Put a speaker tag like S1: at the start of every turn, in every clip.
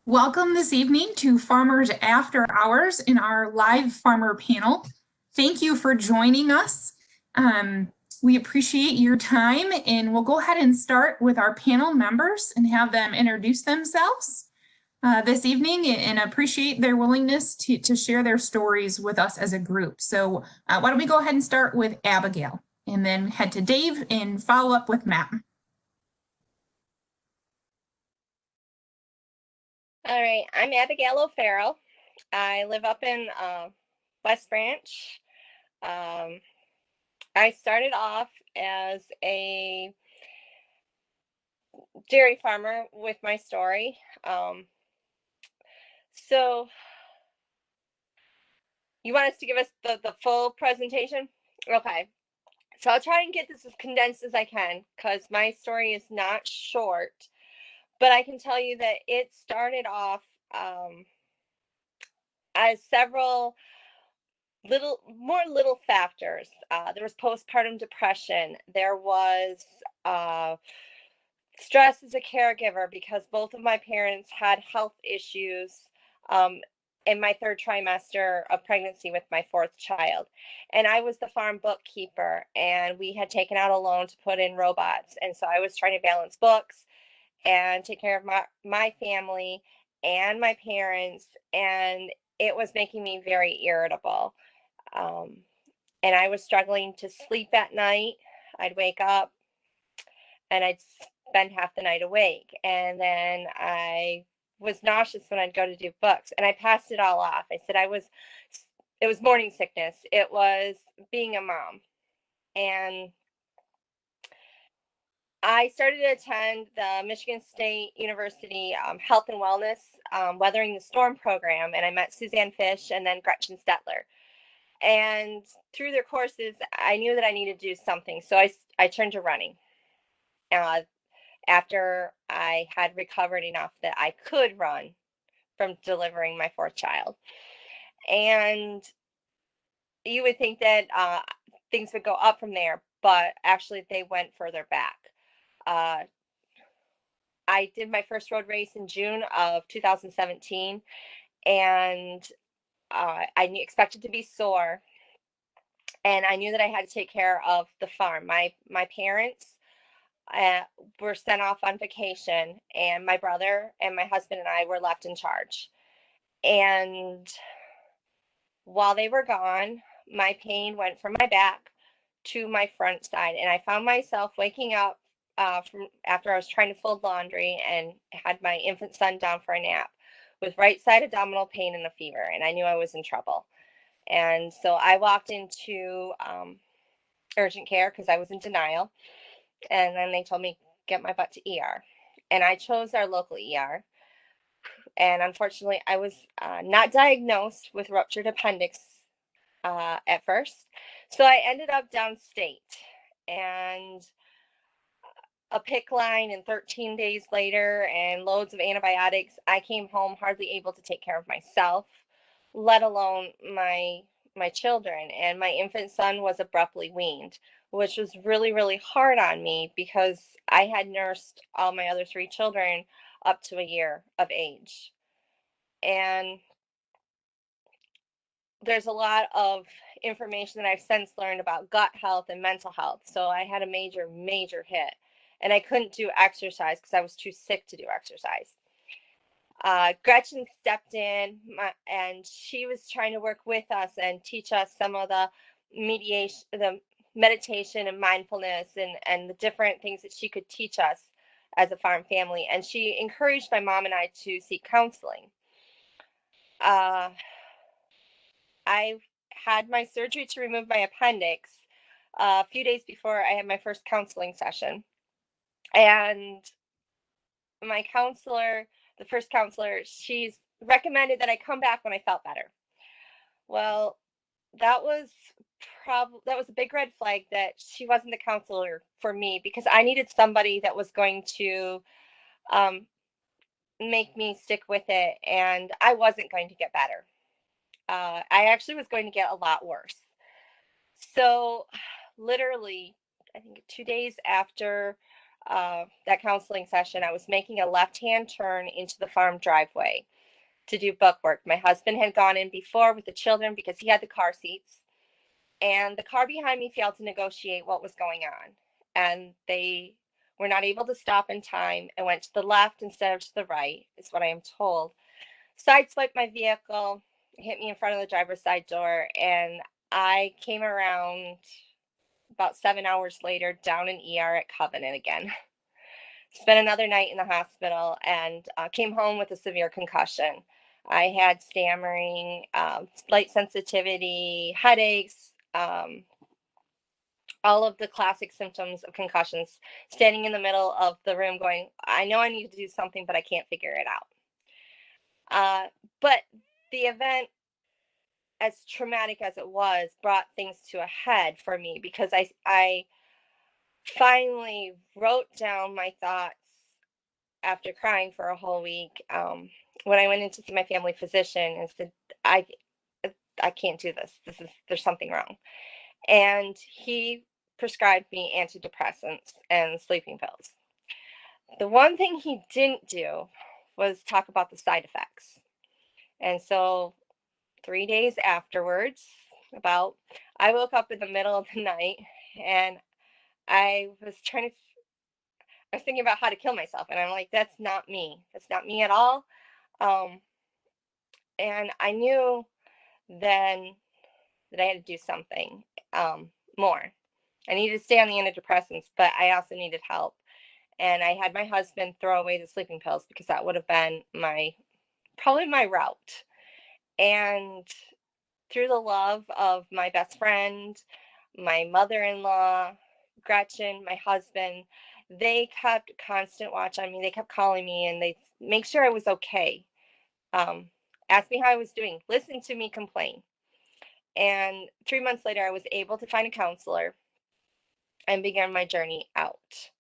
S1: Welcome this evening to Farmers After Hours in our live farmer panel. Thank you for joining us. We appreciate your time, and we'll go ahead and start with our panel members and have them introduce themselves this evening and appreciate their willingness to share their stories with us as a group. So why don't we go ahead and start with Abigail and then head to Dave and follow up with Matt.
S2: All right, I'm Abigail O'Farrell. I live up in West Branch. I started off as a dairy farmer with my story. So you want us to give us the full presentation? Okay. So I'll try and get this as condensed as I can because my story is not short, but I can tell you that it started off as several little factors. There was postpartum depression. There was stress as a caregiver because both of my parents had health issues in my third trimester of pregnancy with my fourth child. And I was the farm bookkeeper, and we had taken out a loan to put in robots. And so I was trying to balance books and take care of my family and my parents. And it was making me very irritable. And I was struggling to sleep at night. I'd wake up and I'd spend half the night awake. And then I was nauseous when I'd go to do books, and I passed it all off. I said it was morning sickness. It was being a mom. And I started to attend the Michigan State University Health and Wellness Weathering the Storm program, and I met Suzanne Fish and then Gretchen Stetler. And through their courses, I knew that I needed to do something. So I turned to running after I had recovered enough that I could run from delivering my fourth child. And you would think that things would go up from there, but actually they went further back. I did my first road race in June of 2017, and I expected to be sore. And I knew that I had to take care of the farm. My parents were sent off on vacation, and my brother and my husband and I were left in charge. And while they were gone, my pain went from my back to my front side, and I found myself waking up from after I was trying to fold laundry and had my infant son down for a nap with right side abdominal pain and a fever, and I knew I was in trouble. And so I walked into urgent care because I was in denial. And then they told me, get my butt to ER. And I chose our local ER. And unfortunately, I was not diagnosed with ruptured appendix at first. So I ended up downstate. And a PICC line, and 13 days later, and loads of antibiotics, I came home hardly able to take care of myself, let alone my children. And my infant son was abruptly weaned, which was really, really hard on me because I had nursed all my other three children up to a year of age. And there's a lot of information that I've since learned about gut health and mental health. So I had a major, major hit, and I couldn't do exercise because I was too sick to do exercise. Gretchen stepped in, and she was trying to work with us and teach us some of the meditation and mindfulness and the different things that she could teach us as a farm family. And she encouraged my mom and I to seek counseling. I had my surgery to remove my appendix a few days before I had my first counseling session. And my counselor, the first counselor, she's recommended that I come back when I felt better. Well, that was a big red flag that she wasn't the counselor for me, because I needed somebody that was going to make me stick with it, and I wasn't going to get better. I actually was going to get a lot worse. So literally, I think 2 days after that counseling session, I was making a left-hand turn into the farm driveway to do book work. My husband had gone in before with the children because he had the car seats, and the car behind me failed to negotiate what was going on. And they were not able to stop in time and went to the left instead of to the right, is what I am told. Sideswiped my vehicle, hit me in front of the driver's side door, and I came around about 7 hours later down in ER at Covenant again. Spent another night in the hospital and came home with a severe concussion. I had stammering, light sensitivity, headaches, all of the classic symptoms of concussions, standing in the middle of the room going, I know I need to do something, but I can't figure it out. But the event, as traumatic as it was, brought things to a head for me because I finally wrote down my thoughts after crying for a whole week, when I went in to see my family physician and said, I can't do this. There's something wrong. And he prescribed me antidepressants and sleeping pills. The one thing he didn't do was talk about the side effects. And so 3 days afterwards, I woke up in the middle of the night and I was thinking about how to kill myself. And I'm like, that's not me. That's not me at all. And I knew then that I had to do something more. I needed to stay on the antidepressants, but I also needed help. And I had my husband throw away the sleeping pills because that would have been probably my route. And through the love of my best friend, my mother-in-law, Gretchen, my husband, they kept constant watch on me. They kept calling me and they make sure I was okay. Ask me how I was doing, listen to me complain. And 3 months later, I was able to find a counselor and began my journey out.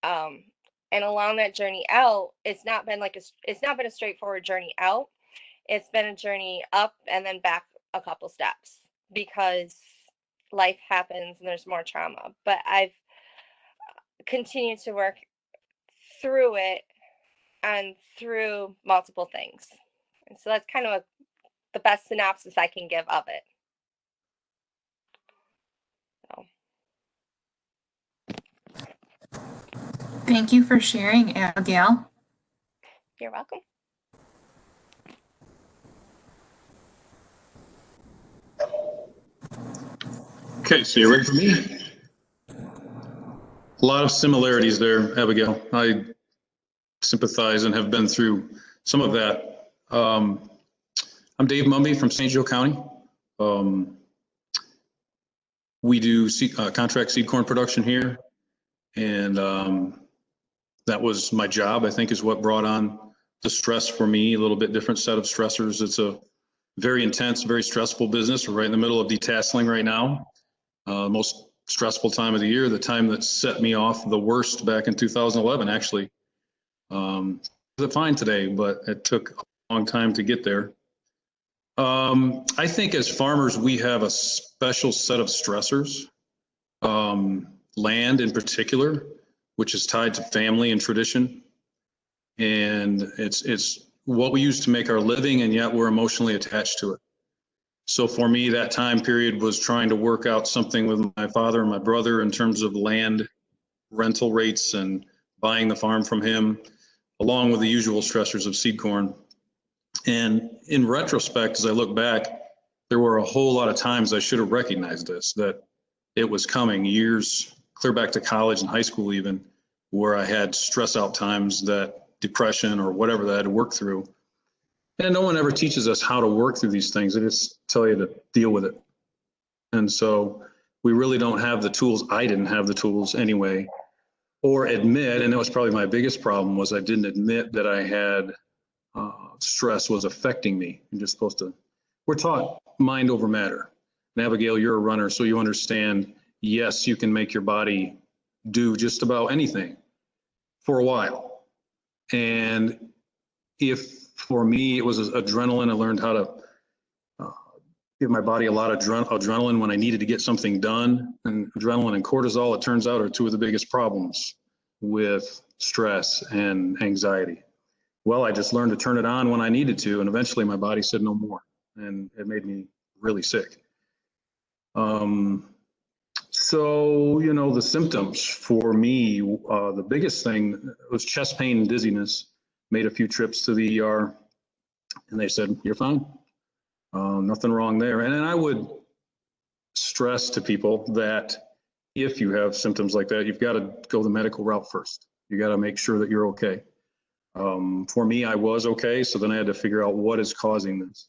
S2: And along that journey out, it's not been a straightforward journey out. It's been a journey up and then back a couple steps because life happens and there's more trauma. But I've continued to work through it and through multiple things. And so that's kind of the best synopsis I can give of it. So.
S1: Thank you for sharing, Abigail.
S2: You're welcome.
S3: Okay, so you're ready for me? A lot of similarities there, Abigail. I sympathize and have been through some of that. I'm Dave Mumby from St. Joe County. We do contract seed corn production here, and that was my job, I think, is what brought on the stress for me, a little bit different set of stressors. It's a very intense, very stressful business. We're right in the middle of detasling right now. Most stressful time of the year, the time that set me off the worst back in 2011, actually. It's fine today, but it took a long time to get there. I think as farmers, we have a special set of stressors, land in particular, which is tied to family and tradition. And it's what we use to make our living, and yet we're emotionally attached to it. So for me, that time period was trying to work out something with my father and my brother in terms of land rental rates and buying the farm from him, along with the usual stressors of seed corn. And in retrospect, as I look back, there were a whole lot of times I should have recognized this, that it was coming, years clear back to college and high school even, where I had stress out times, that depression or whatever that I had to work through. And no one ever teaches us how to work through these things. They just tell you to deal with it. And so we really don't have the tools. I didn't have the tools anyway, or admit, and that was probably my biggest problem, was I didn't admit that I had stress was affecting me. You're just supposed to, we're taught mind over matter. And Abigail, you're a runner, so you understand, yes, you can make your body do just about anything for a while. And if for me, it was adrenaline, I learned how to give my body a lot of adrenaline when I needed to get something done. And adrenaline and cortisol, it turns out, are two of the biggest problems with stress and anxiety. Well, I just learned to turn it on when I needed to, and eventually my body said no more, and it made me really sick. So, you know, the symptoms for me, the biggest thing was chest pain and dizziness. Made a few trips to the ER, and they said, you're fine. Nothing wrong there. And then I would stress to people that if you have symptoms like that, you've got to go the medical route first. You got to make sure that you're okay. For me, I was okay, so then I had to figure out what is causing this.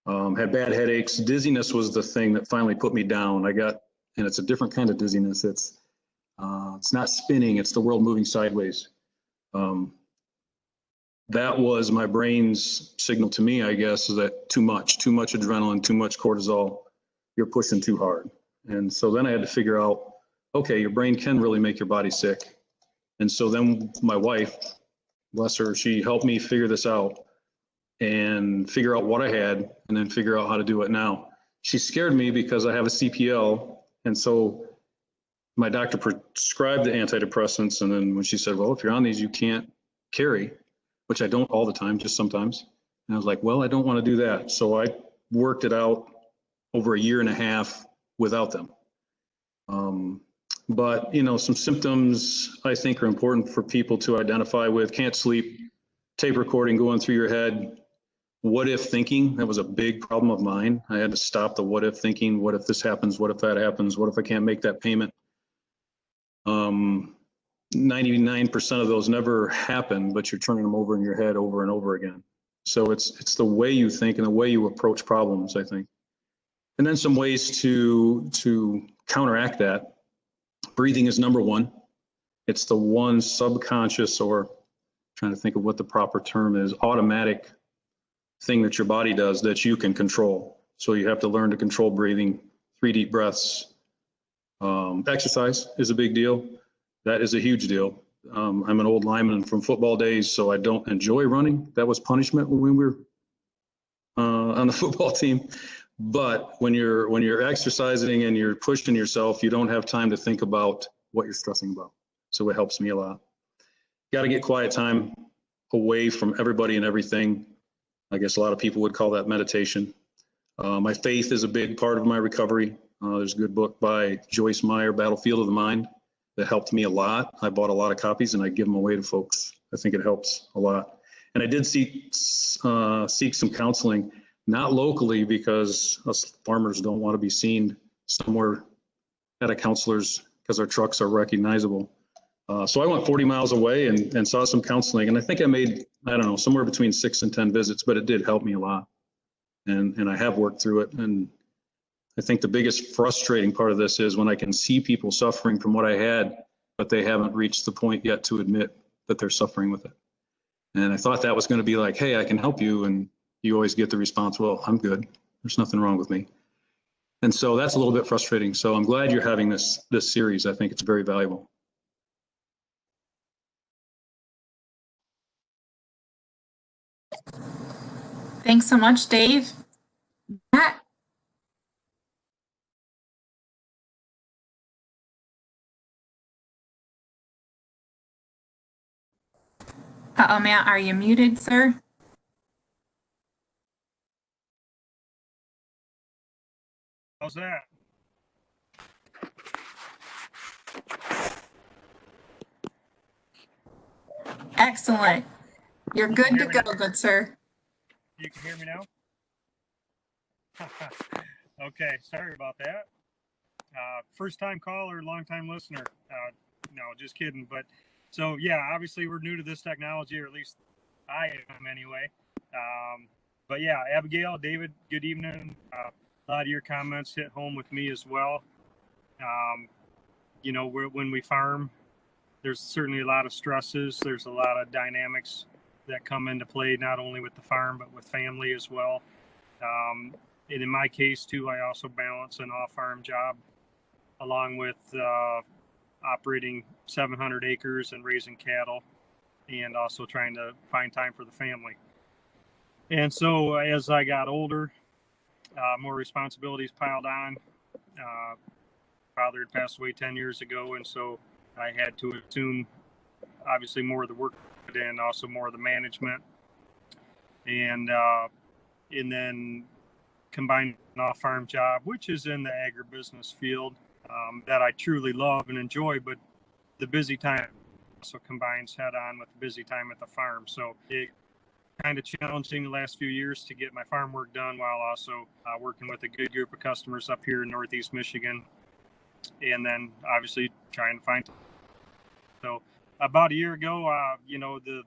S3: Had bad headaches. Dizziness was the thing that finally put me down. And it's a different kind of dizziness. It's not spinning, it's the world moving sideways. That was my brain's signal to me, I guess, is that too much adrenaline, too much cortisol, you're pushing too hard. And so then I had to figure out, okay, your brain can really make your body sick. And so then my wife, bless her, she helped me figure this out and figure out what I had and then figure out how to do it now. She scared me because I have a CPL. And so my doctor prescribed the antidepressants. And then when she said, well, if you're on these, you can't carry, which I don't all the time, just sometimes. And I was like, well, I don't want to do that. So I worked it out over a year and a half without them. But, you know, some symptoms I think are important for people to identify with. Can't sleep, tape recording going through your head, what if thinking. That was a big problem of mine. I had to stop the what if thinking. What if this happens? What if that happens? What if I can't make that payment? 99% of those never happen, but you're turning them over in your head over and over again. So it's the way you think and the way you approach problems, I think. And then some ways to counteract that. Breathing is number one. It's the one subconscious, or trying to think of what the proper term is, automatic thing that your body does that you can control. So you have to learn to control breathing, 3 deep breaths. Exercise is a big deal. That is a huge deal. I'm an old lineman from football days, so I don't enjoy running. That was punishment when we were on the football team. But when you're exercising and you're pushing yourself, you don't have time to think about what you're stressing about. So it helps me a lot. Got to get quiet time away from everybody and everything. I guess a lot of people would call that meditation. My faith is a big part of my recovery. There's a good book by Joyce Meyer, Battlefield of the Mind, that helped me a lot. I bought a lot of copies and I give them away to folks. I think it helps a lot. And I did seek some counseling, not locally, because us farmers don't want to be seen somewhere at a counselor's because our trucks are recognizable. So I went 40 miles away and saw some counseling. And I think I made, I don't know, somewhere between 6 and 10 visits, but it did help me a lot. And I have worked through it. And I think the biggest frustrating part of this is when I can see people suffering from what I had, but they haven't reached the point yet to admit that they're suffering with it. And I thought that was going to be like, hey, I can help you. And you always get the response, well, I'm good. There's nothing wrong with me. And so that's a little bit frustrating. So I'm glad you're having this series. I think it's very valuable.
S1: Thanks so much, Dave. Matt? Uh-oh, Matt, are you muted, sir?
S4: How's that?
S1: Excellent. You're good to go, good sir.
S4: You can hear me now? Okay, sorry about that. First time caller, long time listener. No, just kidding. But so, yeah, obviously we're new to this technology, or at least I am anyway. But yeah, Abigail, David, good evening. A lot of your comments hit home with me as well. You know, when we farm, there's certainly a lot of stresses. There's a lot of dynamics that come into play, not only with the farm, but with family as well. And in my case too, I also balance an off-farm job along with operating 700 acres and raising cattle, and also trying to find time for the family. And so as I got older, more responsibilities piled on. Father had passed away 10 years ago, and so I had to assume obviously more of the work and also more of the management, and then combined an off-farm job, which is in the agribusiness field, that I truly love and enjoy, but the busy time also combines head-on with the busy time at the farm. So it kind of challenging the last few years to get my farm work done while also working with a good group of customers up here in Northeast Michigan, and then obviously trying to find. So about a year ago, the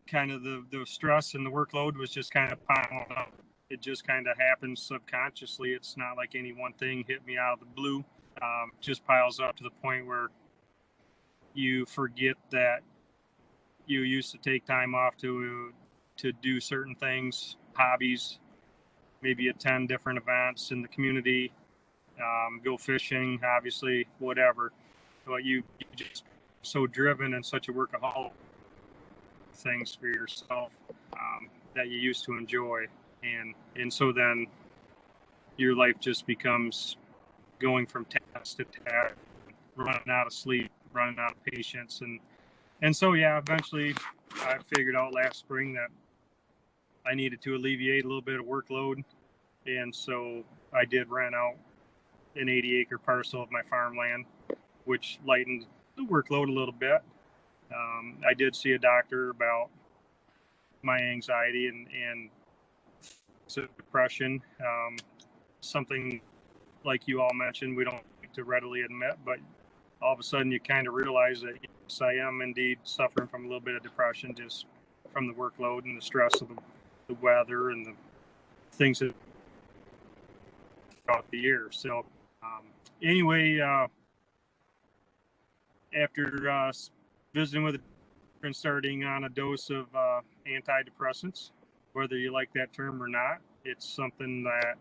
S4: kind of the stress and the workload was just kind of piling up. It just kind of happens subconsciously. It's not like any one thing hit me out of the blue. Just piles up to the point where you forget that you used to take time off to do certain things, hobbies, maybe attend different events in the community, go fishing, obviously, whatever. But you just so driven and such a workaholic things for yourself that you used to enjoy, and so then your life just becomes going from task to task, running out of sleep, running out of patience, and so eventually I figured out last spring that I needed to alleviate a little bit of workload, and so I did rent out an 80-acre parcel of my farmland, which lightened the workload a little bit. I did see a doctor about my anxiety and depression, something like you all mentioned we don't like to readily admit, but all of a sudden you kind of realize that yes, I am indeed suffering from a little bit of depression just from the workload and the stress of the weather and the things that throughout the year. So anyway, after visiting with a doctor and starting on a dose of antidepressants, whether you like that term or not, it's something that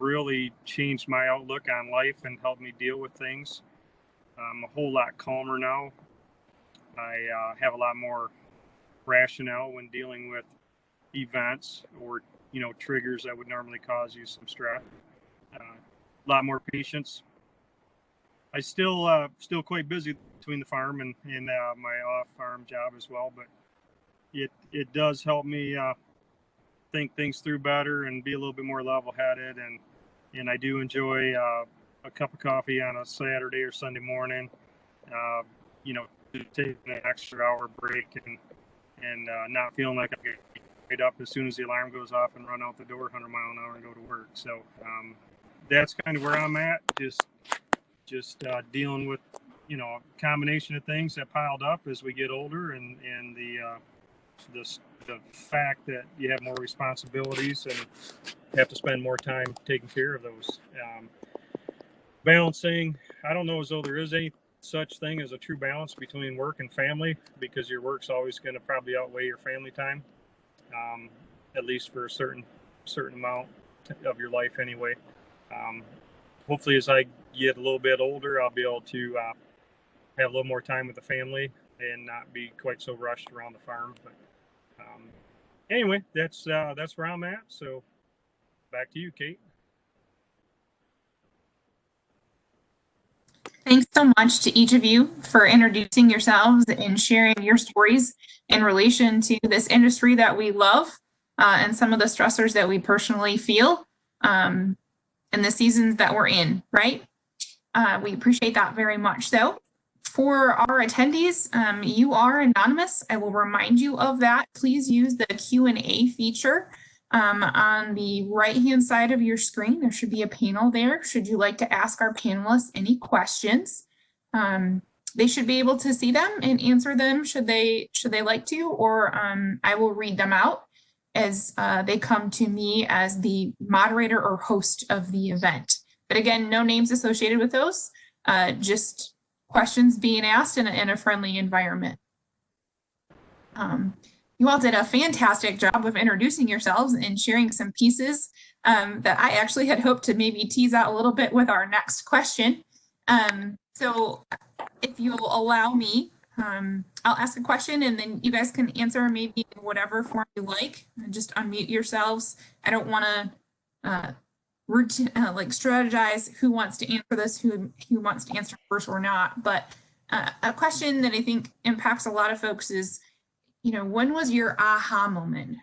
S4: really changed my outlook on life and helped me deal with things. I'm a whole lot calmer now. I have a lot more rationale when dealing with events or triggers that would normally cause you some stress. A lot more patience. I still quite busy between the farm and my off-farm job as well, but it does help me think things through better and be a little bit more level-headed, and I do enjoy a cup of coffee on a Saturday or Sunday morning, taking an extra hour break and not feeling like I get right up as soon as the alarm goes off and run out the door 100 mile an hour and go to work. So that's kind of where I'm at, just dealing with a combination of things that piled up as we get older, and the fact that you have more responsibilities and have to spend more time taking care of those. Balancing, I don't know as though there is any such thing as a true balance between work and family, because your work's always going to probably outweigh your family time, at least for a certain amount of your life anyway. Hopefully as I get a little bit older, I'll be able to have a little more time with the family and not be quite so rushed around the farm. But anyway, that's where I'm at. So back to you, Kate.
S1: Thanks so much to each of you for introducing yourselves and sharing your stories in relation to this industry that we love and some of the stressors that we personally feel in the seasons that we're in, right? We appreciate that very much. So for our attendees, you are anonymous. I will remind you of that. Please use the Q&A feature on the right-hand side of your screen. There should be a panel there. Should you like to ask our panelists any questions, they should be able to see them and answer them should they like to, or I will read them out as they come to me as the moderator or host of the event. But again, no names associated with those, just questions being asked in a friendly environment. You all did a fantastic job of introducing yourselves and sharing some pieces that I actually had hoped to maybe tease out a little bit with our next question. So if you'll allow me, I'll ask a question and then you guys can answer maybe in whatever form you like. Just unmute yourselves. I don't want to like strategize who wants to answer this, who wants to answer first or not, but A question that I think impacts a lot of folks is, when was your aha moment?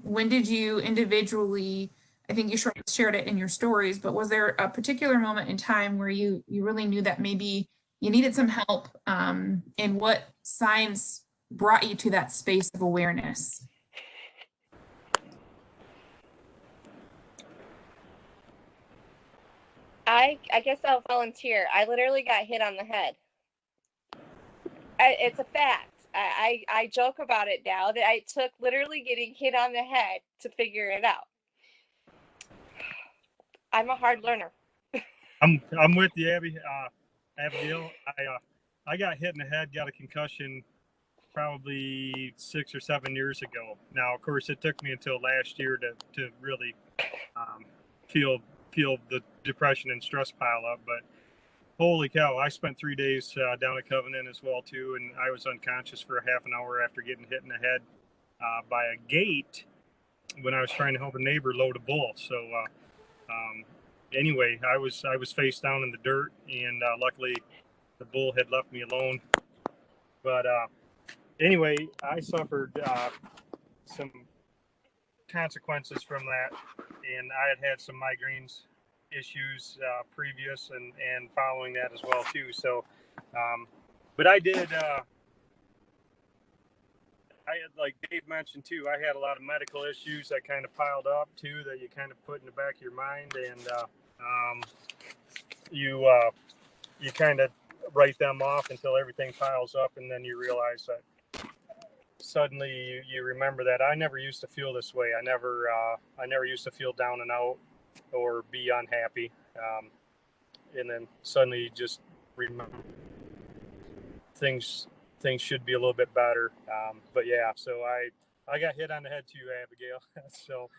S1: When did you individually, I think you shared it in your stories, but was there a particular moment in time where you really knew that maybe you needed some help, and what signs brought you to that space of awareness?
S2: I guess I'll volunteer. I literally got hit on the head. It's a fact. I joke about it now that I took literally getting hit on the head to figure it out. I'm a hard learner.
S4: I'm with you, Abigail. I got hit in the head, got a concussion probably 6 or 7 years ago. Now, of course, it took me until last year to really feel the depression and stress pile up. But holy cow, I spent 3 days down at Covenant as well too, and I was unconscious for a half an hour after getting hit in the head by a gate when I was trying to help a neighbor load a bull. So anyway, I was face down in the dirt, and luckily the bull had left me alone. But anyway, I suffered some consequences from that, and I had some migraines issues previous and following that as well too. So but I did I had, like Dave mentioned too, I had a lot of medical issues that kind of piled up too, that you kind of put in the back of your mind, and you kind of write them off until everything piles up, and then you realize that suddenly you remember that I never used to feel this way. I never used to feel down and out or be unhappy, and then suddenly you just remember things should be a little bit better. But yeah, so I got hit on the head too, Abigail. So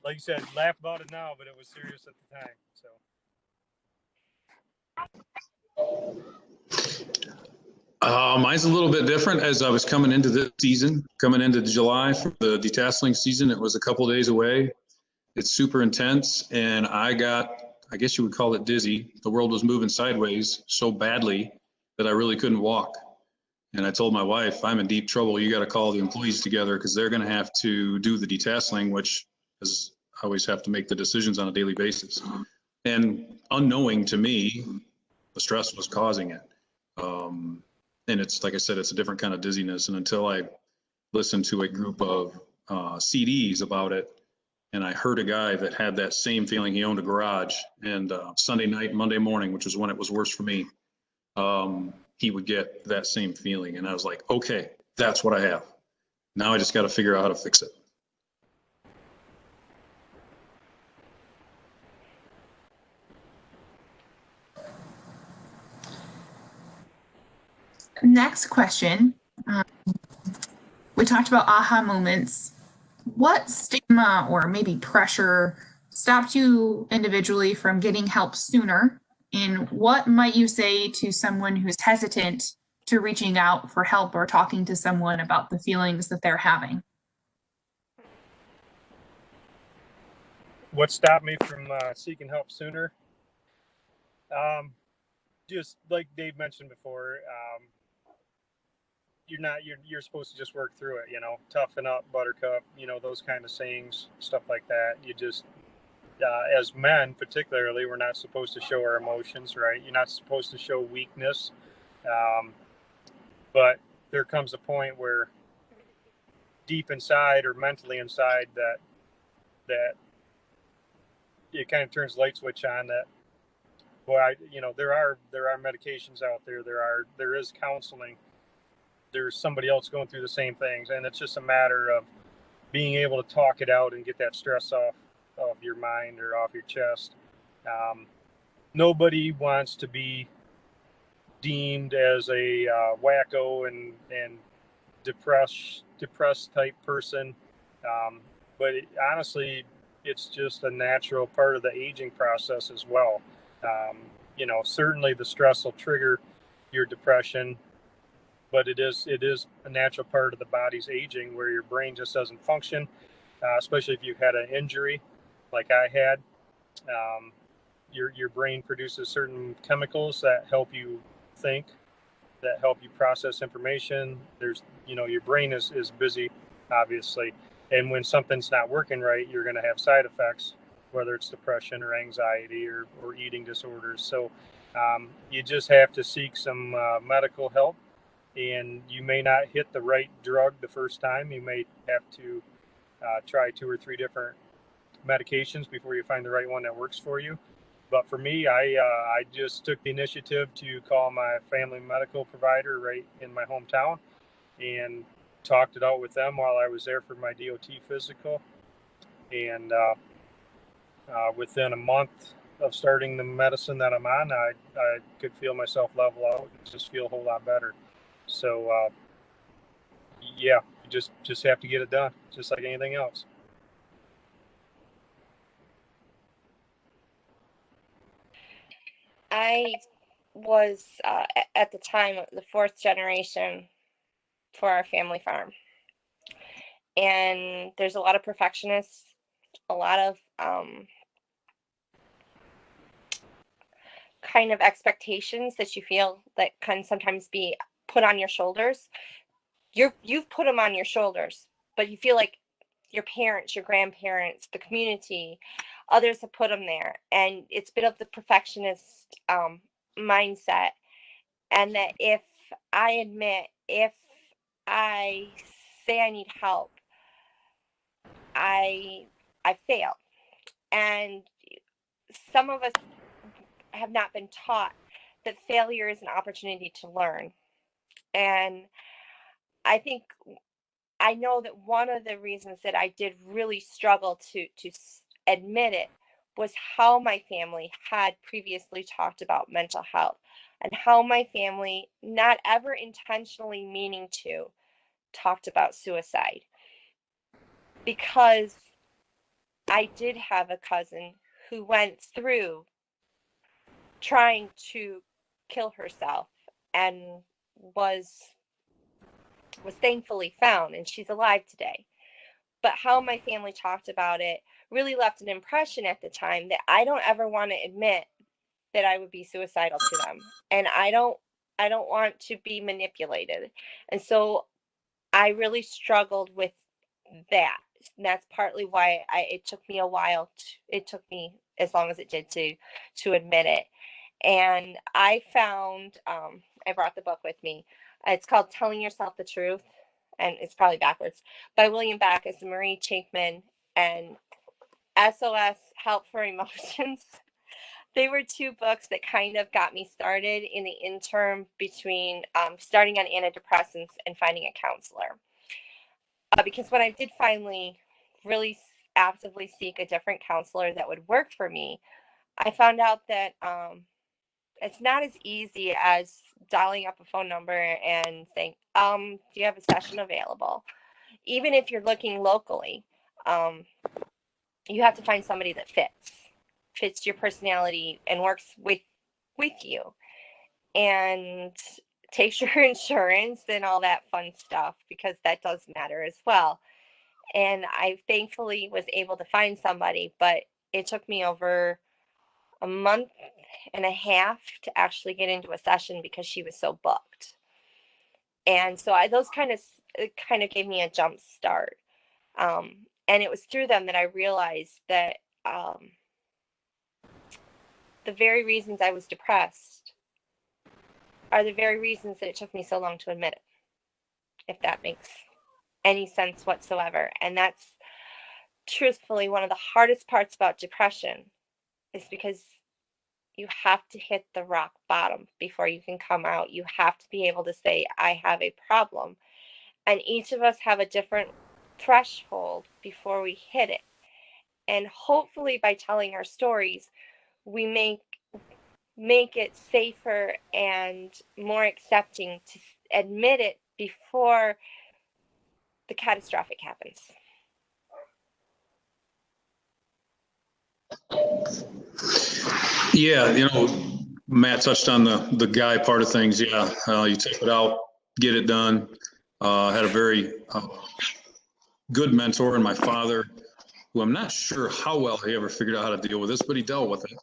S4: like you said, laugh about it now, but it was serious at the time. So
S3: Mine's a little bit different. As I was coming into this season, coming into July for the detasling season, it was a couple of days away. It's super intense, and I guess you would call it dizzy. The world was moving sideways so badly that I really couldn't walk. And I told my wife, I'm in deep trouble. You got to call the employees together because they're going to have to do the detasling, which is I always have to make the decisions on a daily basis. And unknowing to me, the stress was causing it. And it's, like I said, it's a different kind of dizziness. And until I listened to a group of CDs about it, and I heard a guy that had that same feeling. He owned a garage, and Sunday night, Monday morning, which is when it was worse for me, he would get that same feeling. And I was like, okay, that's what I have. Now I just got to figure out how to fix it.
S1: Next question. We talked about aha moments. What stigma or maybe pressure stopped you individually from getting help sooner? And what might you say to someone who's hesitant to reaching out for help or talking to someone about the feelings that they're having?
S4: what stopped me from seeking help sooner? Just like Dave mentioned before, you're supposed to just work through it, toughen up, buttercup, those kind of sayings, stuff like that. You just, as men particularly, we're not supposed to show our emotions, right? You're not supposed to show weakness. But there comes a point where deep inside or mentally inside that it kind of turns light switch on that, boy, there are medications out there. There is counseling. There's somebody else going through the same things, and it's just a matter of being able to talk it out and get that stress off your mind or off your chest. Nobody wants to be deemed as a wacko and depressed type person, but honestly, it's just a natural part of the aging process as well. Certainly the stress will trigger your depression, but it is a natural part of the body's aging where your brain just doesn't function, especially if you've had an injury like I had. Your brain produces certain chemicals that help you think that help you process information. There's, your brain is busy, obviously. And when something's not working right, you're going to have side effects, whether it's depression or anxiety or eating disorders. So you just have to seek some medical help. And you may not hit the right drug the first time. You may have to try 2 or 3 different medications before you find the right one that works for you. But for me, I just took the initiative to call my family medical provider right in my hometown and talked it out with them while I was there for my DOT physical. And within a month of starting the medicine that I'm on, I could feel myself level out and just feel a whole lot better. So yeah, you just have to get it done, just like anything else.
S2: I was at the time the 4th generation for our family farm, and there's a lot of perfectionists, a lot of kind of expectations that you feel that can sometimes be put on your shoulders. You've put them on your shoulders, but you feel like your parents, your grandparents, the community, others have put them there, and it's a bit of the perfectionist mindset. And that if I say I need help, I fail. And some of us have not been taught that failure is an opportunity to learn. And I know that one of the reasons that I did really struggle to admit it was how my family had previously talked about mental health, and how my family, not ever intentionally meaning to, talked about suicide. Because I did have a cousin who went through trying to kill herself and was thankfully found, and she's alive today. But how my family talked about it really left an impression at the time that I don't ever want to admit that I would be suicidal to them. And I don't want to be manipulated. And so I really struggled with that. And that's partly why it took me a while. It took me as long as it did to admit it. And I found, I brought the book with me. It's called Telling Yourself the Truth, and it's probably backwards, by William Backus and Marie Chapman, and SOS, Help for Emotions. They were 2 books that kind of got me started in the interim between starting on antidepressants and finding a counselor. Because when I did finally really actively seek a different counselor that would work for me, I found out that it's not as easy as dialing up a phone number and saying, do you have a session available? Even if you're looking locally, you have to find somebody that fits your personality and works with you and takes your insurance and all that fun stuff, because that does matter as well. And I thankfully was able to find somebody, but it took me over a month and a half to actually get into a session because she was so booked. And so those kind of gave me a jump start. And it was through them that I realized that the very reasons I was depressed are the very reasons that it took me so long to admit it, if that makes any sense whatsoever. And that's truthfully one of the hardest parts about depression, is because you have to hit the rock bottom before you can come out. You have to be able to say, I have a problem. And each of us have a different threshold before we hit it. And hopefully by telling our stories, we make it safer and more accepting to admit it before the catastrophic happens.
S3: Yeah, Matt touched on the guy part of things. Yeah, you take it out, get it done. Had a very good mentor in my father, who I'm not sure how well he ever figured out how to deal with this, but he dealt with it.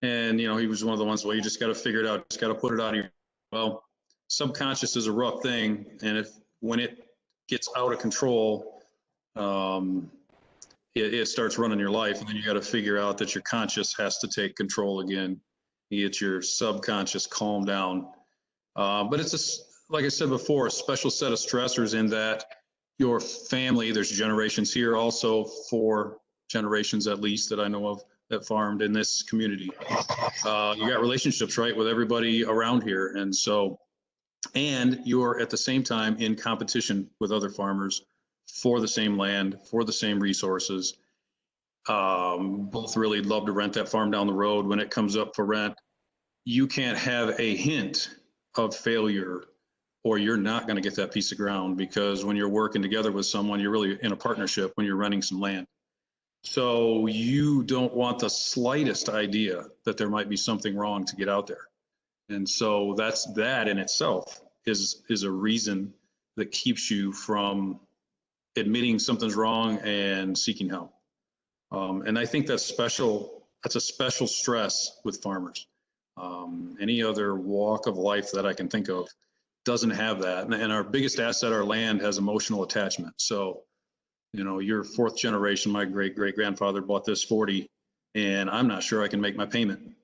S3: And, he was one of the ones, well, you just got to figure it out. Just got to put it out of your, well, subconscious is a rough thing. And when it gets out of control, it starts running your life, and then you got to figure out that your conscious has to take control again. You get your subconscious calm down. But it's like I said before, a special set of stressors in that your family, there's generations here, also 4 generations at least that I know of that farmed in this community. You got relationships, right, with everybody around here. And you're at the same time in competition with other farmers for the same land, for the same resources. Both really love to rent that farm down the road. When it comes up for rent, you can't have a hint of failure, or you're not going to get that piece of ground, because when you're working together with someone, you're really in a partnership when you're renting some land. So you don't want the slightest idea that there might be something wrong to get out there. And so that in itself is a reason that keeps you from admitting something's wrong and seeking help. And I think that's a special stress with farmers. Any other walk of life that I can think of doesn't have that. And our biggest asset, our land, has emotional attachment. So, you're 4th generation. My great-great-grandfather bought this 40, and I'm not sure I can make my payment.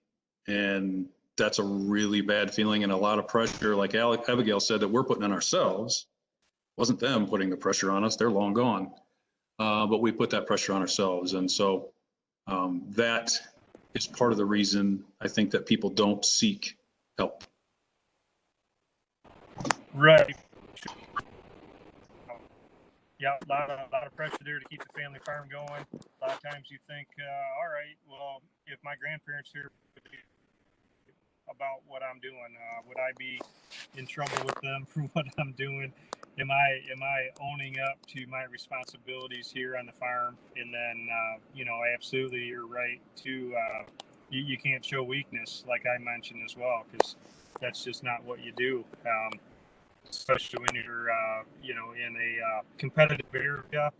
S3: And that's a really bad feeling and a lot of pressure, like Abigail said, that we're putting on ourselves. It wasn't them putting the pressure on us. They're long gone. But we put that pressure on ourselves. And so that is part of the reason I think that people don't seek help.
S4: Right. Yeah, a lot of pressure there to keep the family farm going. A lot of times you think, all right, well, if my grandparents here about what I'm doing, would I be in trouble with them for what I'm doing? Am I owning up to my responsibilities here on the farm? And then, absolutely, you're right too. You can't show weakness, like I mentioned as well, because that's just not what you do. Especially when you're, in a competitive area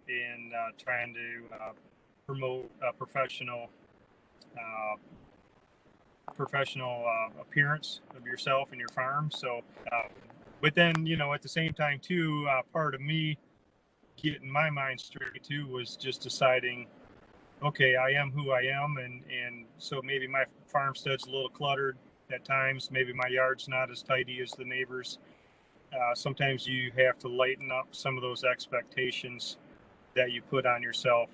S4: and trying to promote a professional appearance of yourself and your farm. So, but then, at the same time too, part of me getting my mind straight too was just deciding, okay, I am who I am, and so maybe my farmstead's a little cluttered at times. Maybe my yard's not as tidy as the neighbors. Sometimes you have to lighten up some of those expectations that you put on yourself.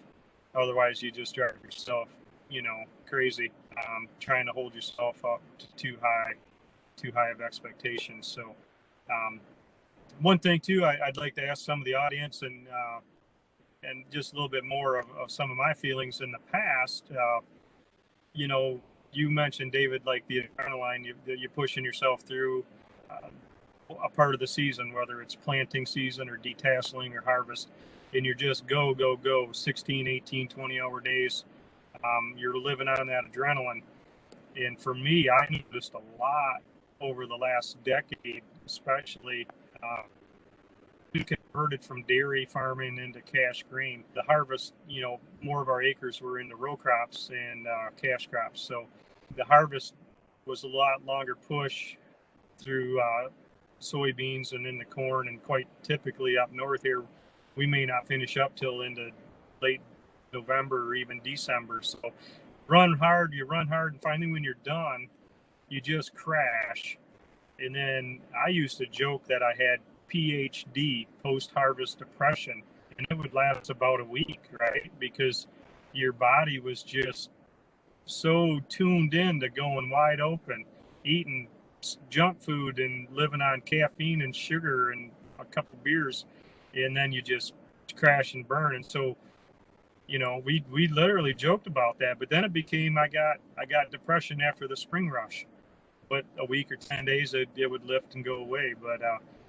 S4: Otherwise, you just drive yourself, crazy, trying to hold yourself up to too high of expectations. So, one thing too, I'd like to ask some of the audience and just a little bit more of some of my feelings in the past. You mentioned, David, like the adrenaline you're pushing yourself through a part of the season, whether it's planting season or detasseling or harvest, and you're just go 16, 18, 20-hour days. You're living on that adrenaline. And for me, I noticed a lot over the last decade, especially we converted from dairy farming into cash grain. The harvest, more of our acres were into row crops and cash crops. So the harvest was a lot longer push through soybeans and into corn, and quite typically up north here, we may not finish up till into late November or even December. So you run hard, and finally when you're done, you just crash. And then I used to joke that I had PhD, post-harvest depression, and it would last about a week, right? Because your body was just so tuned in to going wide open, eating junk food and living on caffeine and sugar and a couple beers, and then you just crash and burn. And so, we literally joked about that, but then it became I got depression after the spring rush, but a week or 10 days it would lift and go away. But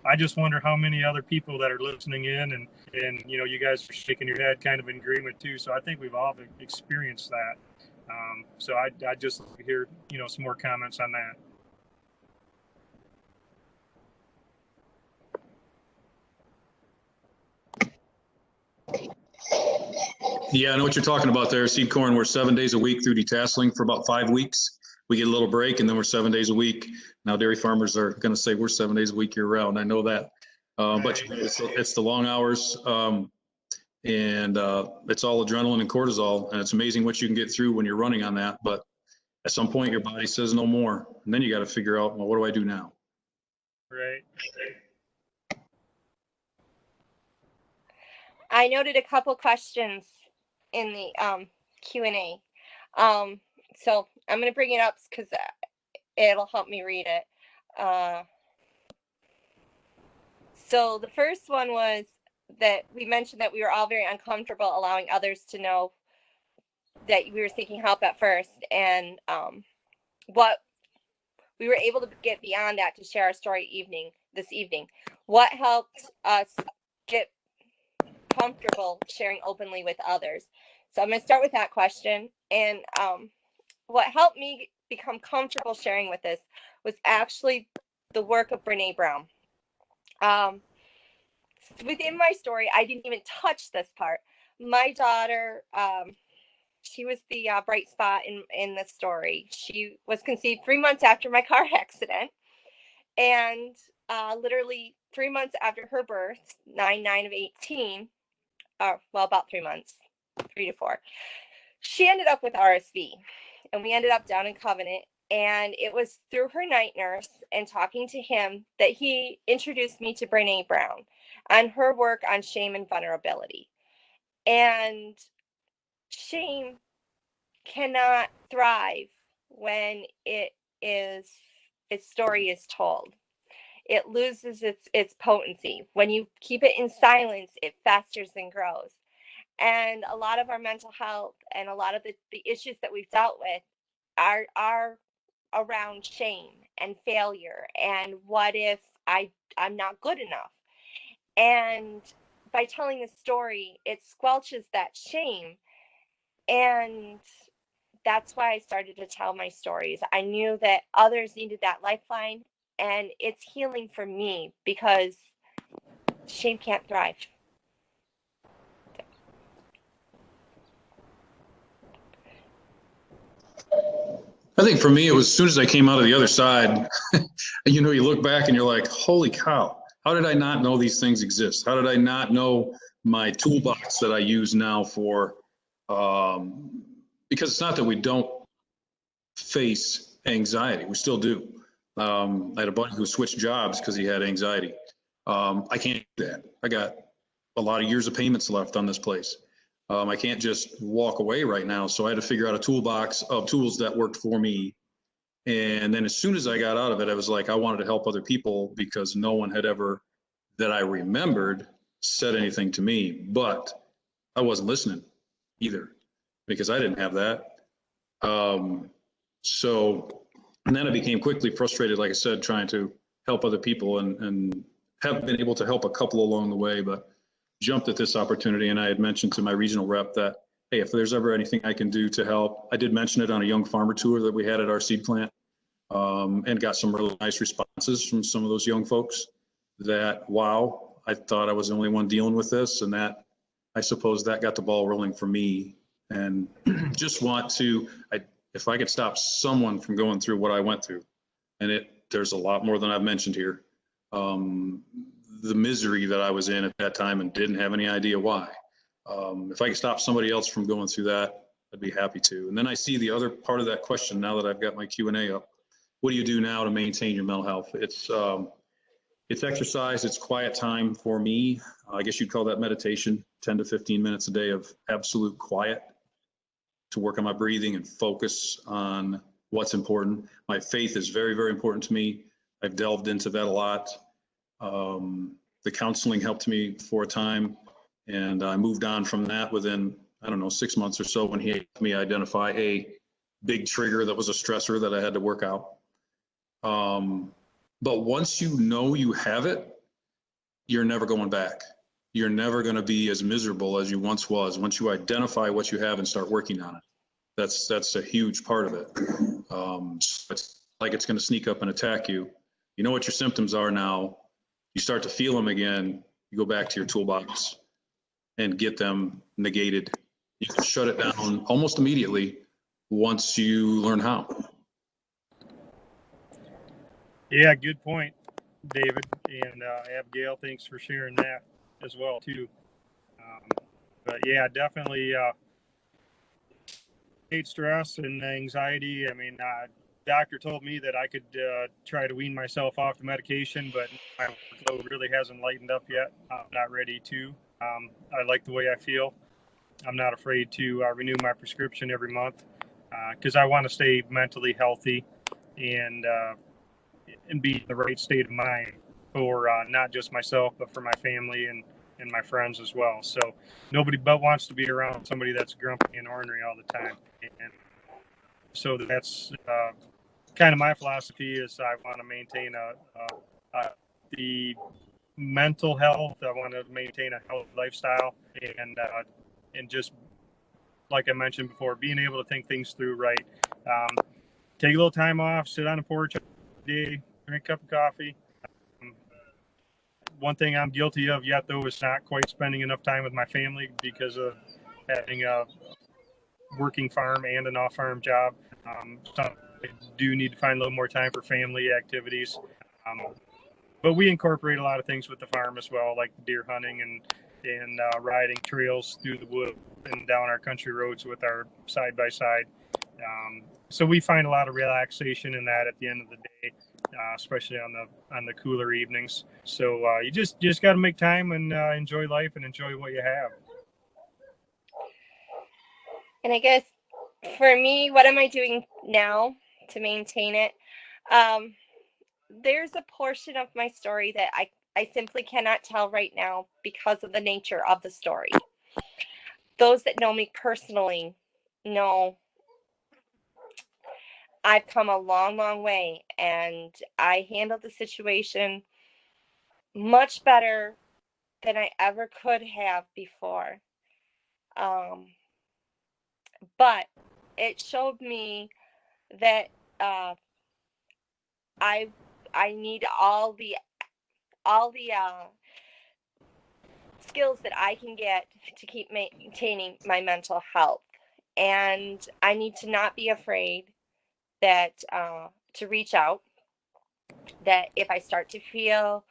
S4: I just wonder how many other people that are listening in and you guys are shaking your head kind of in agreement too. So I think we've all experienced that. So I just hear some more comments on that.
S3: Yeah, I know what you're talking about there. Seed corn, we're 7 days a week through detasseling for about 5 weeks. we get a little break and then we're 7 days a week. Now dairy farmers are going to say we're 7 days a week year round. I know that. But it's the long hours. And it's all adrenaline and cortisol, and it's amazing what you can get through when you're running on that. But at some point, your body says no more, and then you got to figure out, well, what do I do now?
S4: Right.
S2: I noted a couple questions in the Q&A. So I'm going to bring it up because it'll help me read it. So the first one was that we mentioned that we were all very uncomfortable allowing others to know that we were seeking help at first, and what we were able to get beyond that to share our story this evening. What helped us get comfortable sharing openly with others? So I'm going to start with that question. And what helped me become comfortable sharing with this was actually the work of Brene Brown. Within my story, I didn't even touch this part. My daughter, she was the bright spot in the story. She was conceived 3 months after my car accident. And literally 3 months after her birth, 9/9 of 18, well, about 3 months, 3 to 4, she ended up with RSV. And we ended up down in Covenant. And it was through her night nurse and talking to him that he introduced me to Brene Brown and her work on shame and vulnerability. And shame cannot thrive when its story is told. It loses its potency. When you keep it in silence, it festers and grows. And a lot of our mental health and a lot of the issues that we've dealt with are around shame and failure and what if I'm not good enough. And by telling the story, it squelches that shame. And that's why I started to tell my stories. I knew that others needed that lifeline, and it's healing for me because shame can't thrive.
S3: I think for me, it was as soon as I came out of the other side, you know, you look back and you're like, holy cow, how did I not know these things exist? How did I not know my toolbox that I use now for, because it's not that we don't face anxiety, we still do. I had a buddy who switched jobs because he had anxiety. I can't do that. I got a lot of years of payments left on this place. I can't just walk away right now. So I had to figure out a toolbox of tools that worked for me. And then as soon as I got out of it, I was like, I wanted to help other people because no one had ever, that I remembered, said anything to me. But I wasn't listening either because I didn't have that. And then I became quickly frustrated, like I said, trying to help other people and have been able to help a couple along the way, but jumped at this opportunity. And I had mentioned to my regional rep that, hey, if there's ever anything I can do to help, I did mention it on a young farmer tour that we had at our seed plant, and got some really nice responses from some of those young folks that, wow, I thought I was the only one dealing with this. And that, I suppose that got the ball rolling for me. And just want to, if I could stop someone from going through what I went through, and there's a lot more than I've mentioned here, the misery that I was in at that time and didn't have any idea why. If I could stop somebody else from going through that, I'd be happy to. And then I see the other part of that question now that I've got my Q&A up. What do you do now to maintain your mental health? It's exercise, it's quiet time for me. I guess you'd call that meditation, 10 to 15 minutes a day of absolute quiet to work on my breathing and focus on what's important. My faith is very, very important to me. I've delved into that a lot. The counseling helped me for a time, and I moved on from that within, I don't know, 6 months or so when he helped me identify a big trigger that was a stressor that I had to work out. But once you know you have it, you're never going back. You're never going to be as miserable as you once was. Once you identify what you have and start working on it, that's a huge part of it. It's like it's going to sneak up and attack you. You know what your symptoms are now. You start to feel them again. You go back to your toolbox and get them negated. You can shut it down almost immediately once you learn how.
S4: Yeah, good point, David. And Abigail, thanks for sharing that as well, too. But yeah, definitely stress and anxiety. I mean, doctor told me that I could try to wean myself off the medication, but my workload really hasn't lightened up yet. I'm not ready to. I like the way I feel. I'm not afraid to renew my prescription every month because I want to stay mentally healthy and be in the right state of mind for not just myself, but for my family and my friends as well. So nobody but wants to be around somebody that's grumpy and ornery all the time. And so that's kind of my philosophy is I want to maintain the mental health. I want to maintain a healthy lifestyle and just like I mentioned before, being able to think things through right. Take a little time off, sit on the porch every day, drink a cup of coffee. One thing I'm guilty of yet, though, is not quite spending enough time with my family because of having a working farm and an off-farm job. So I do need to find a little more time for family activities. But we incorporate a lot of things with the farm as well, like deer hunting and riding trails through the woods and down our country roads with our side-by-side. So we find a lot of relaxation in that at the end of the day, especially on the cooler evenings. So you just got to make time and enjoy life and enjoy what you have.
S2: And I guess for me, what am I doing now to maintain it? There's a portion of my story that I simply cannot tell right now because of the nature of the story. Those that know me personally know I've come a long, long way, and I handled the situation much better than I ever could have before. But it showed me that I need all the skills that I can get to keep maintaining my mental health, and I need to not be afraid that to reach out. That if I start to feel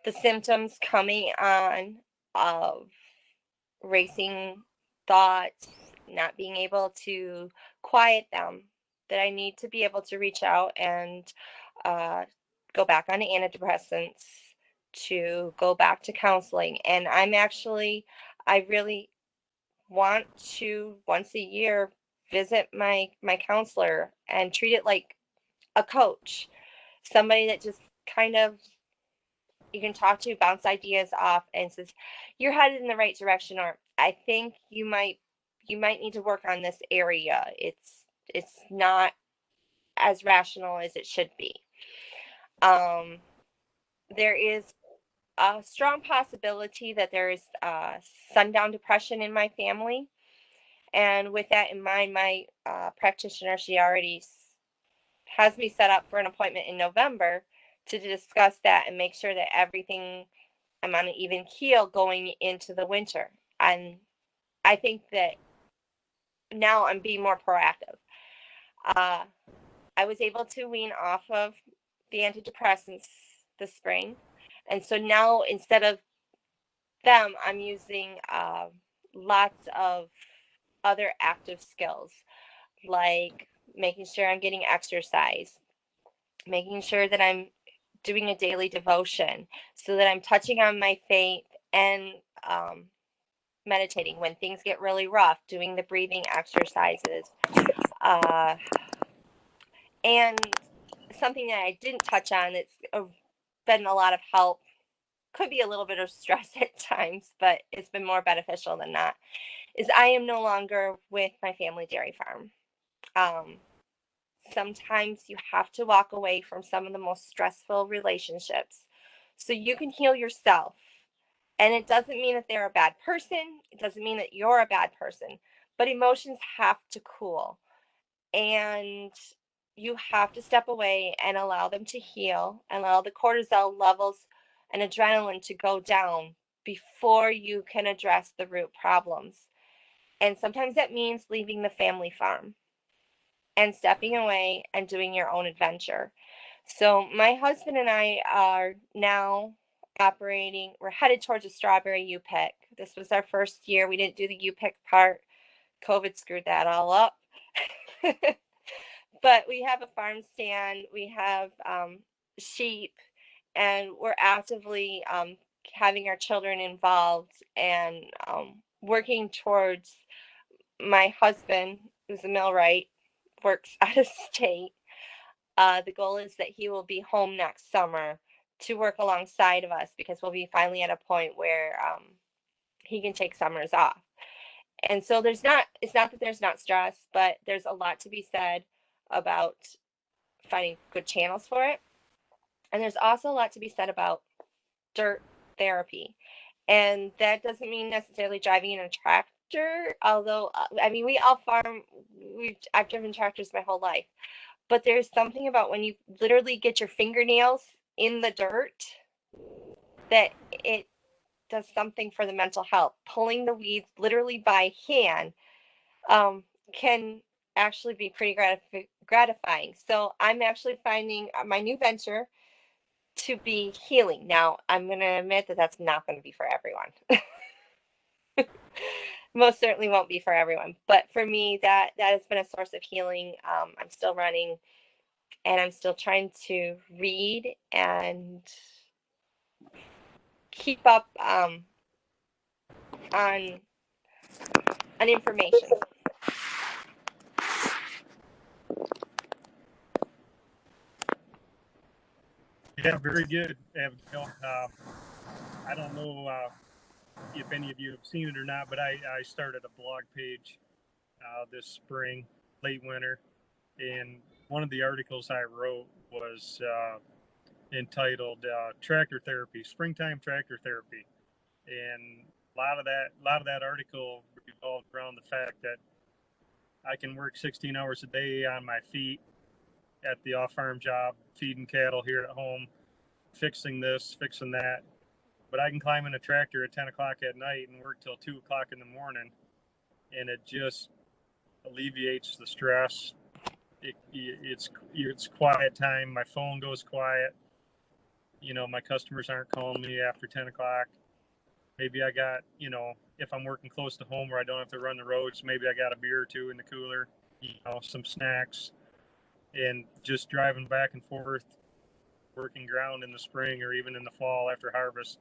S2: the symptoms coming on of racing thoughts, not being able to quiet them, that I need to be able to reach out and uh, go back on antidepressants, to go back to counseling. And I really want to once a year visit my counselor and treat it like a coach, somebody that just kind of you can talk to, bounce ideas off, and says you're headed in the right direction, or I think you might need to work on this area. It's not as rational as it should be. There is a strong possibility that there is sundown depression in my family, and with that in mind, my practitioner, she already has me set up for an appointment in November to discuss that and make sure that everything I'm on an even keel going into the winter. And I think that now I'm being more proactive. I was able to wean off of the antidepressants this spring. And so now instead of them, I'm using lots of other active skills, like making sure I'm getting exercise, making sure that I'm doing a daily devotion so that I'm touching on my faith and meditating when things get really rough, doing the breathing exercises. And something that I didn't touch on that's been a lot of help, could be a little bit of stress at times, but it's been more beneficial than not, is I am no longer with my family dairy farm. Sometimes you have to walk away from some of the most stressful relationships so you can heal yourself. And it doesn't mean that they're a bad person. It doesn't mean that you're a bad person, but emotions have to cool. And you have to step away and allow them to heal, and allow the cortisol levels and adrenaline to go down before you can address the root problems. And sometimes that means leaving the family farm and stepping away and doing your own adventure. So my husband and I are now operating, we're headed towards a strawberry U-pick. This was our first year. We didn't do the U-pick part. COVID screwed that all up. But we have a farm stand, we have sheep, and we're actively having our children involved and working towards my husband, who's a millwright, works out of state. The goal is that he will be home next summer to work alongside of us because we'll be finally at a point where he can take summers off. And so it's not that there's not stress, but there's a lot to be said about finding good channels for it. And there's also a lot to be said about dirt therapy. And that doesn't mean necessarily driving in a tractor, although, I mean, we all farm, I've driven tractors my whole life. But there's something about when you literally get your fingernails in the dirt that it does something for the mental health. Pulling the weeds literally by hand can actually be pretty gratifying. So I'm actually finding my new venture to be healing. Now, I'm going to admit that that's not going to be for everyone. Most certainly won't be for everyone. But for me, that has been a source of healing. I'm still running, and I'm still trying to read and keep up on information.
S4: Yeah, very good, Abigail. I don't know if any of you have seen it or not, but I started a blog page this spring, late winter, and one of the articles I wrote was entitled "Tractor Therapy, Springtime Tractor Therapy," and a lot of that article revolved around the fact that I can work 16 hours a day on my feet at the off-farm job, feeding cattle here at home, fixing this, fixing that. But I can climb in a tractor at 10 o'clock at night and work till 2 o'clock in the morning, and it just alleviates the stress. It's quiet time. My phone goes quiet. You know, my customers aren't calling me after 10 o'clock. Maybe I got, you know, if I'm working close to home where I don't have to run the roads, maybe I got a beer or two in the cooler, you know, some snacks, and just driving back and forth, working ground in the spring or even in the fall after harvest.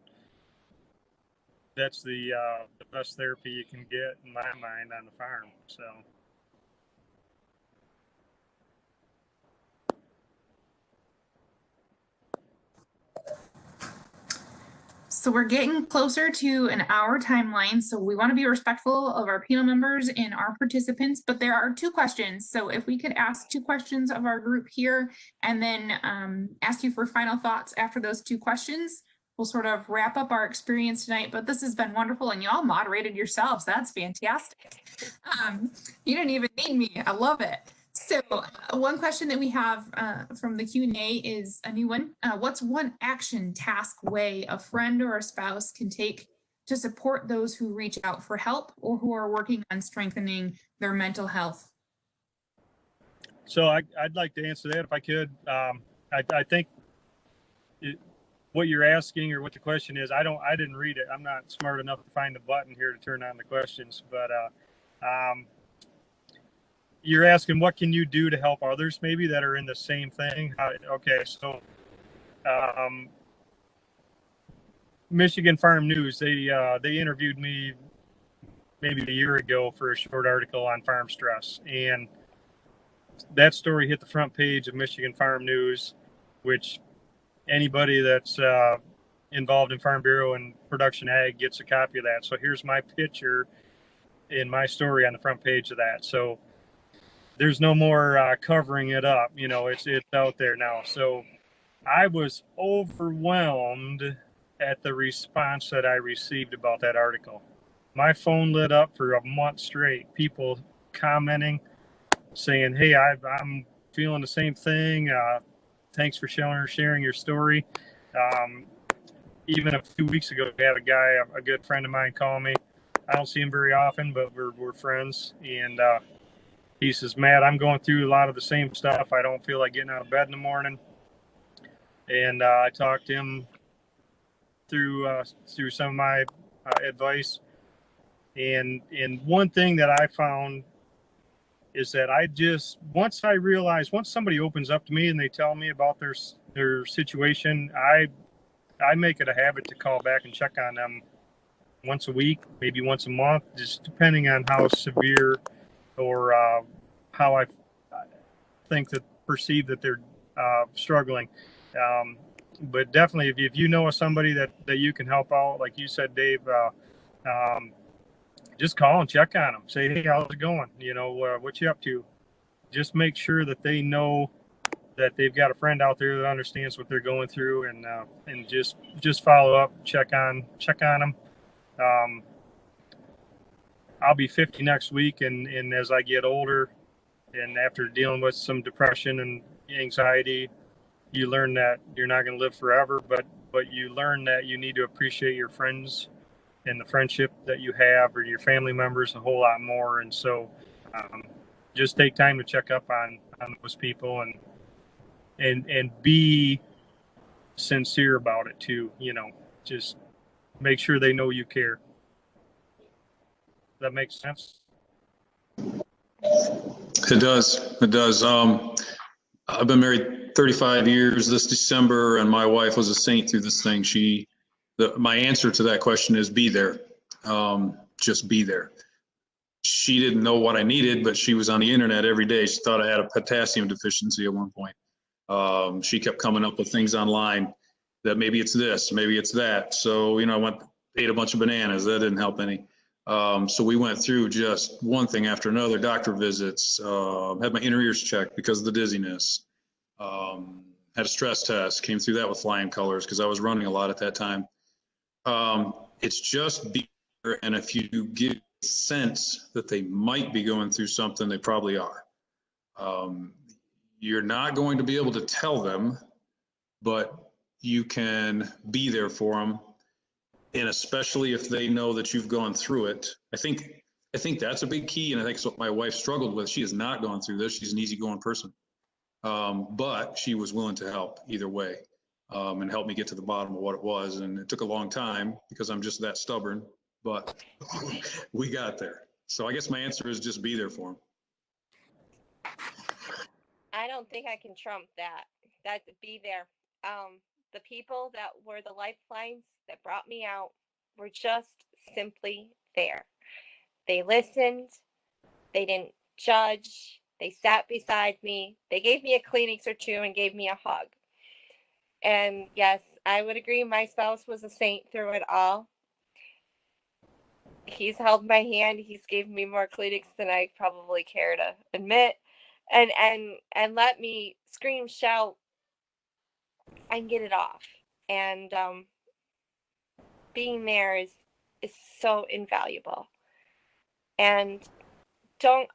S4: That's the best therapy you can get, in my mind, on the farm.
S1: So we're getting closer to an hour timeline, so we want to be respectful of our panel members and our participants, but there are 2 questions. So if we could ask 2 questions of our group here and then ask you for final thoughts after those 2 questions, we'll sort of wrap up our experience tonight. But this has been wonderful, and you all moderated yourselves. That's fantastic. You didn't even need me. I love it. So one question that we have from the Q&A is a new one. What's one action, task, way a friend or a spouse can take to support those who reach out for help or who are working on strengthening their mental health?
S4: So I'd like to answer that if I could. I think what you're asking, or what the question is, I didn't read it. I'm not smart enough to find the button here to turn on the questions, but you're asking what can you do to help others maybe that are in the same thing. Okay, so Michigan Farm News, they interviewed me maybe a year ago for a short article on farm stress, and that story hit the front page of Michigan Farm News, which anybody that's involved in Farm Bureau and production ag gets a copy of that. So here's my picture in my story on the front page of that. So there's no more covering it up. You know, it's out there now. So I was overwhelmed at the response that I received about that article. My phone lit up for a month straight. People commenting, saying, "Hey, I'm feeling the same thing. Thanks for sharing your story." Even a few weeks ago, I had a good friend of mine, call me. I don't see him very often, but we're friends, and he says, "Matt, I'm going through a lot of the same stuff. I don't feel like getting out of bed in the morning. And I talked to him through some of my advice. And one thing that I found is that once somebody opens up to me and they tell me about their situation, I make it a habit to call back and check on them once a week, maybe once a month, just depending on how severe or how I perceive that they're struggling. But definitely, if you know of somebody that you can help out, like you said, Dave, just call and check on them. Say, hey, how's it going? What you up to? Just make sure that they know that they've got a friend out there that understands what they're going through, and just follow up, check on them. I'll be 50 next week, and as I get older, and after dealing with some depression and anxiety, you learn that you're not going to live forever, but you learn that you need to appreciate your friends and the friendship that you have, or your family members, a whole lot more. And so just take time to check up on those people, and be sincere about it too. Just make sure they know you care. That makes sense.
S3: It does. I've been married 35 years this December, and my wife was a saint through this thing. My answer to that question is be there. Just be there. She didn't know what I needed, but she was on the internet every day. She thought I had a potassium deficiency at one point. She kept coming up with things online that maybe it's this, maybe it's that. So, I ate a bunch of bananas. That didn't help any. So we went through just one thing after another, doctor visits, had my inner ears checked because of the dizziness, had a stress test, came through that with flying colors because I was running a lot at that time. It's just be there, and if you get a sense that they might be going through something, they probably are. You're not going to be able to tell them, but you can be there for them. And especially if they know that you've gone through it. I think that's a big key, and I think it's what my wife struggled with. She has not gone through this. She's an easygoing person, but she was willing to help either way, and help me get to the bottom of what it was. And it took a long time because I'm just that stubborn, but we got there. So I guess my answer is just be there for them.
S2: I don't think I can trump that. Be there. The people that were the lifelines that brought me out were just simply there. They listened. They didn't judge. They sat beside me. They gave me a Kleenex or two and gave me a hug. And yes, I would agree, my spouse was a saint through it all. He's held my hand. He's given me more Kleenex than I probably care to admit, and let me scream, shout, and get it off. And being there is so invaluable. And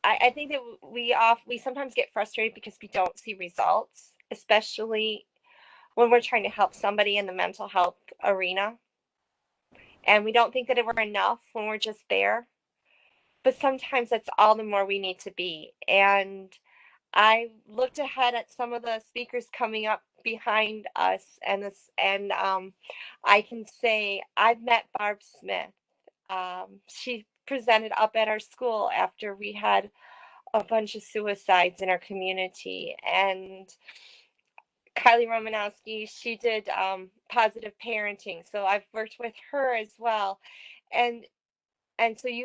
S2: I think that we sometimes get frustrated because we don't see results, especially when we're trying to help somebody in the mental health arena. And we don't think that we're enough when we're just there. But sometimes that's all the more we need to be. And I looked ahead at some of the speakers coming up behind us, and I can say I've met Barb Smith. She presented up at our school after we had a bunch of suicides in our community. And Kylie Romanowski, she did positive parenting. So I've worked with her as well. And so we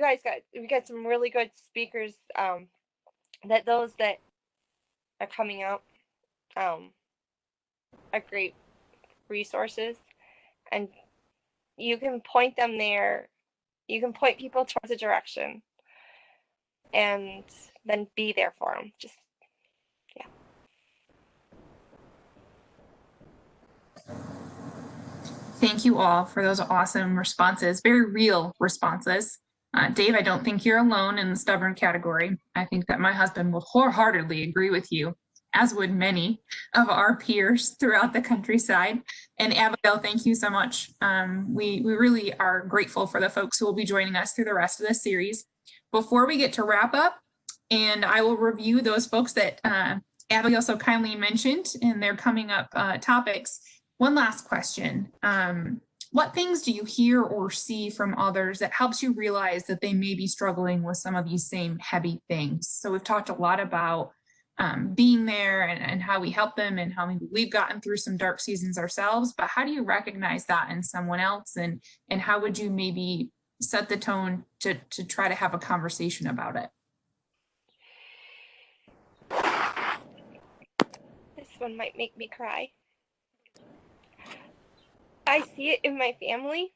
S2: got some really good speakers that those that are coming out are great resources, and you can point them there. You can point people towards a direction, and then be there for them. Just, yeah.
S1: Thank you all for those awesome responses, very real responses. Dave, I don't think you're alone in the stubborn category. I think that my husband will wholeheartedly agree with you, as would many of our peers throughout the countryside. And Abigail, thank you so much. We really are grateful for the folks who will be joining us through the rest of this series. Before we get to wrap up, and I will review those folks that Abigail so kindly mentioned in their coming up topics. One last question. What things do you hear or see from others that helps you realize that they may be struggling with some of these same heavy things? So we've talked a lot about being there and how we help them and how we've gotten through some dark seasons ourselves, but how do you recognize that in someone else, and how would you maybe set the tone to try to have a conversation about it?
S2: This one might make me cry. I see it in my family.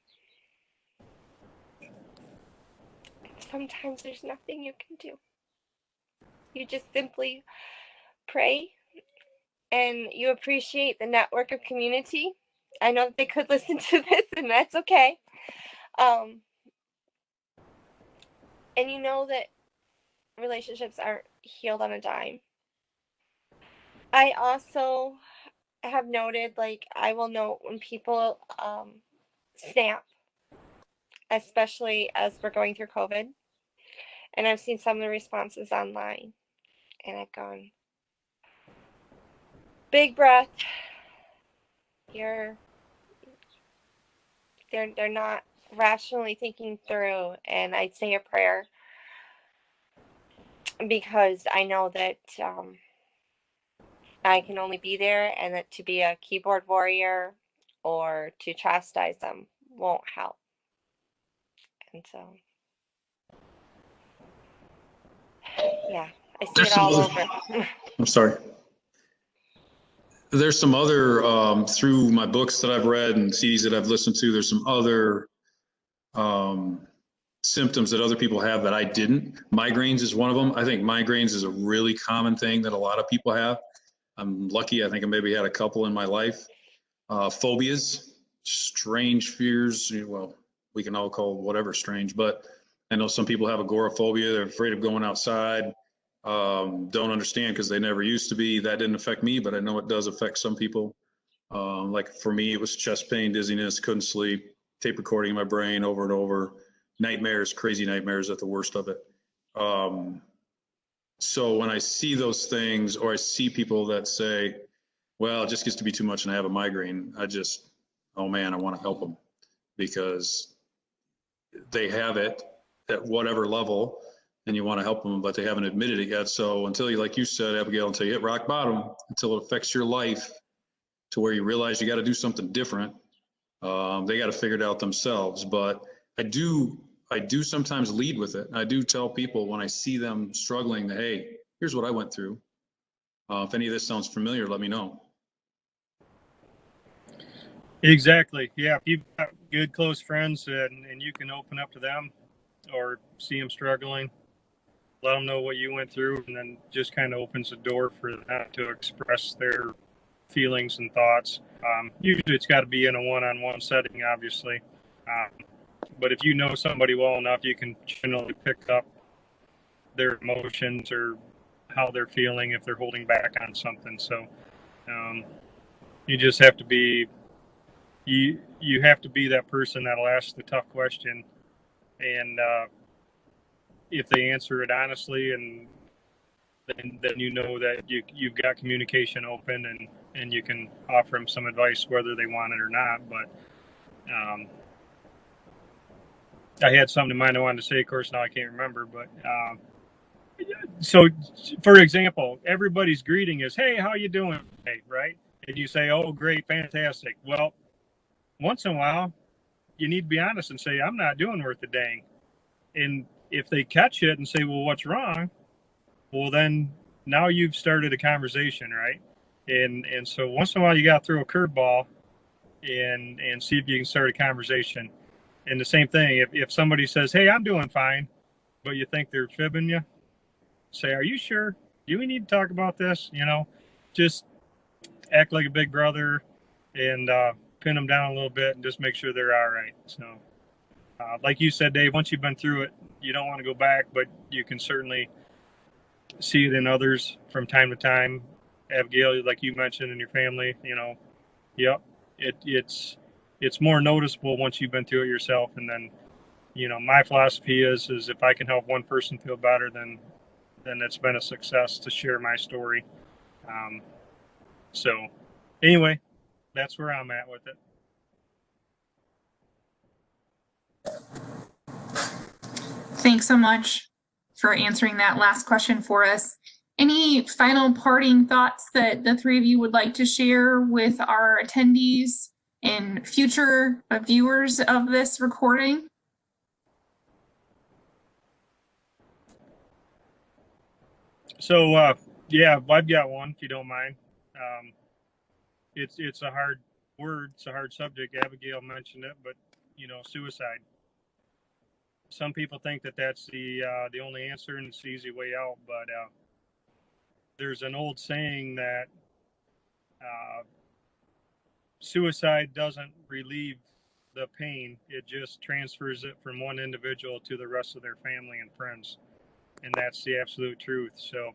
S2: Sometimes there's nothing you can do. You just simply pray, and you appreciate the network of community. I know that they could listen to this, and that's okay. And you know that relationships aren't healed on a dime. I also have noted, like, I will note when people snap, especially as we're going through COVID. And I've seen some of the responses online, and I've gone, big breath. They're not rationally thinking through, and I'd say a prayer, because I know that I can only be there, and that to be a keyboard warrior or to chastise them won't help. And so, yeah, I see it all over.
S3: I'm sorry. There's some other, through my books that I've read and CDs that I've listened to, there's some other symptoms that other people have that I didn't. Migraines is one of them. I think migraines is a really common thing that a lot of people have. I'm lucky. I think I maybe had a couple in my life. Phobias, strange fears. Well, we can all call whatever strange, but I know some people have agoraphobia. They're afraid of going outside. Don't understand because they never used to be. That didn't affect me, but I know it does affect some people. Like for me, it was chest pain, dizziness, couldn't sleep, tape recording in my brain over and over, nightmares, crazy nightmares at the worst of it. So when I see those things, or I see people that say, well, it just gets to be too much and I have a migraine, I just, oh man, I want to help them, because they have it at whatever level and you want to help them, but they haven't admitted it yet. So until you, like you said, Abigail, until you hit rock bottom, until it affects your life to where you realize you got to do something different, they got to figure it out themselves. But I do sometimes lead with it. I do tell people when I see them struggling that, hey, here's what I went through. If any of this sounds familiar, let me know.
S4: Exactly. Yeah. If you've got good, close friends and you can open up to them or see them struggling, let them know what you went through, and then just kind of opens the door for them to express their feelings and thoughts. Usually it's got to be in a one-on-one setting, obviously. But if you know somebody well enough, you can generally pick up their emotions or how they're feeling if they're holding back on something. So you just have to be, you have to be that person that'll ask the tough question. And if they answer it honestly, and then you know that you've got communication open, and you can offer them some advice whether they want it or not. But I had something in mind I wanted to say. Of course, now I can't remember. But so, for example, everybody's greeting is, "Hey, how you doing?" Hey, right? And you say, "Oh, great, fantastic." Well, once in a while, you need to be honest and say, "I'm not doing worth a dang." And if they catch it and say, "Well, what's wrong?" Well, then now you've started a conversation, right? And so once in a while, you got to throw a curveball and see if you can start a conversation. And the same thing, if somebody says, "Hey, I'm doing fine," but you think they're fibbing you, say, "Are you sure? Do we need to talk about this?" Just act like a big brother and pin them down a little bit and just make sure they're all right. So, like you said, Dave, once you've been through it, you don't want to go back, but you can certainly see it in others from time to time. Abigail, like you mentioned, in your family, yep, it's more noticeable once you've been through it yourself. And then, my philosophy is if I can help one person feel better, then it's been a success to share my story. So anyway, that's where I'm at with it.
S1: Thanks so much for answering that last question for us. Any final parting thoughts that the three of you would like to share with our attendees and future viewers of this recording?
S4: So yeah, I've got one, if you don't mind. It's a hard word, it's a hard subject. Abigail mentioned it, but you know, suicide. Some people think that that's the only answer and it's the easy way out, but there's an old saying that suicide doesn't relieve the pain, it just transfers it from one individual to the rest of their family and friends, and that's the absolute truth. So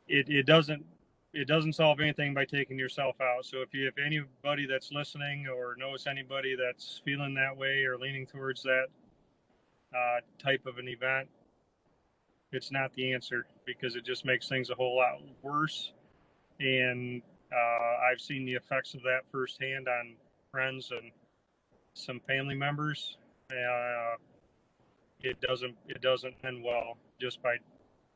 S4: it doesn't solve anything by taking yourself out. So if anybody that's listening or knows anybody that's feeling that way or leaning towards that type of an event, it's not the answer, because it just makes things a whole lot worse. And I've seen the effects of that firsthand on friends and some family members. It doesn't end well just by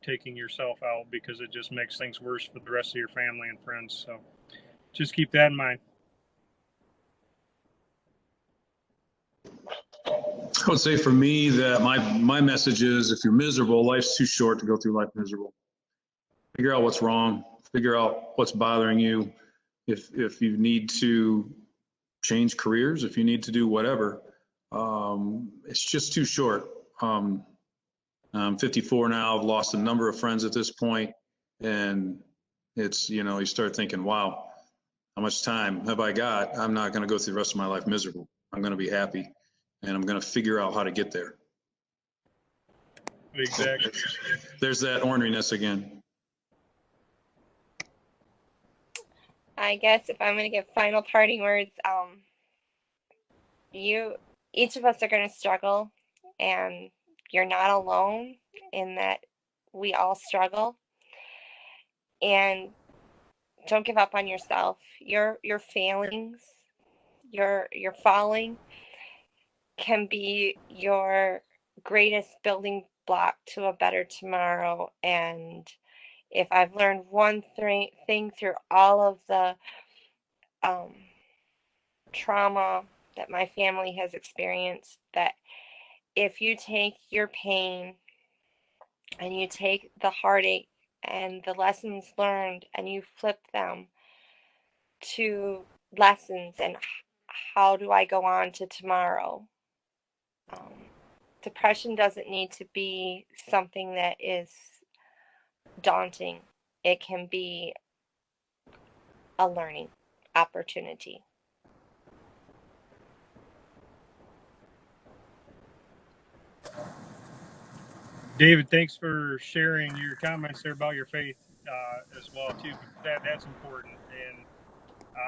S4: taking yourself out, because it just makes things worse for the rest of your family and friends. So just keep that in mind.
S3: I would say for me that my message is, if you're miserable, life's too short to go through life miserable. Figure out what's wrong, figure out what's bothering you. If you need to change careers, if you need to do whatever, it's just too short. I'm 54 now, I've lost a number of friends at this point, and it's, you know, you start thinking, wow, how much time have I got? I'm not going to go through the rest of my life miserable. I'm going to be happy, and I'm going to figure out how to get there.
S4: Exactly.
S3: There's that orneriness again.
S2: I guess if I'm going to give final parting words, each of us are going to struggle, and you're not alone in that. We all struggle, and don't give up on yourself. Your failings, your falling can be your greatest building block to a better tomorrow. And if I've learned one thing through all of the trauma that my family has experienced, that if you take your pain and you take the heartache and the lessons learned and you flip them to lessons and how do I go on to tomorrow? Depression doesn't need to be something that is daunting. It can be a learning opportunity.
S4: David, thanks for sharing your comments there about your faith as well too. That's important, and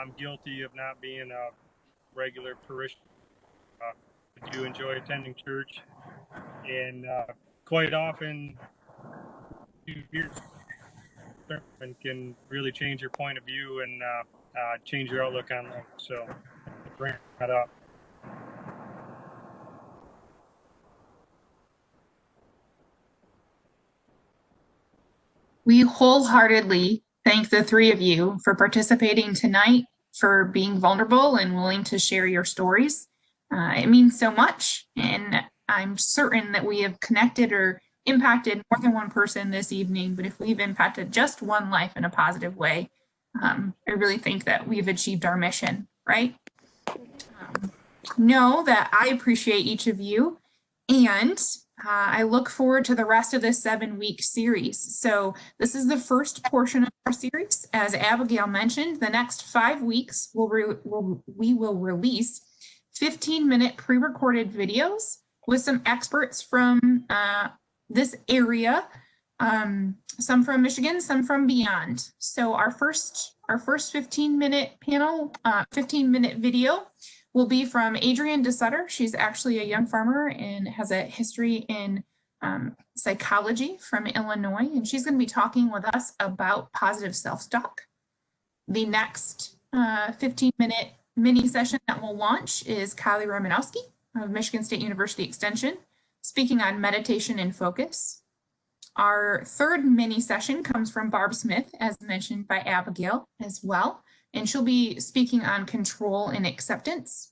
S4: I'm guilty of not being a regular parishioner. I do enjoy attending church, and quite often you hear and can really change your point of view and change your outlook on life. So bring that up.
S1: We wholeheartedly thank the three of you for participating tonight, for being vulnerable and willing to share your stories. It means so much, and I'm certain that we have connected or impacted more than one person this evening, but if we've impacted just one life in a positive way, I really think that we've achieved our mission, right? Know that I appreciate each of you, and I look forward to the rest of this 7-week series. So this is the first portion of our series. As Abigail mentioned, the next 5 weeks we will release 15-minute pre-recorded videos with some experts from this area, some from Michigan, some from beyond. So our first 15-minute panel, 15-minute video will be from Adrienne DeSutter. She's actually a young farmer and has a history in psychology from Illinois, and she's going to be talking with us about positive self-talk. The next 15-minute mini session that we'll launch is Kylie Romanowski of Michigan State University Extension, speaking on meditation and focus. Our third mini session comes from Barb Smith, as mentioned by Abigail as well, and she'll be speaking on control and acceptance.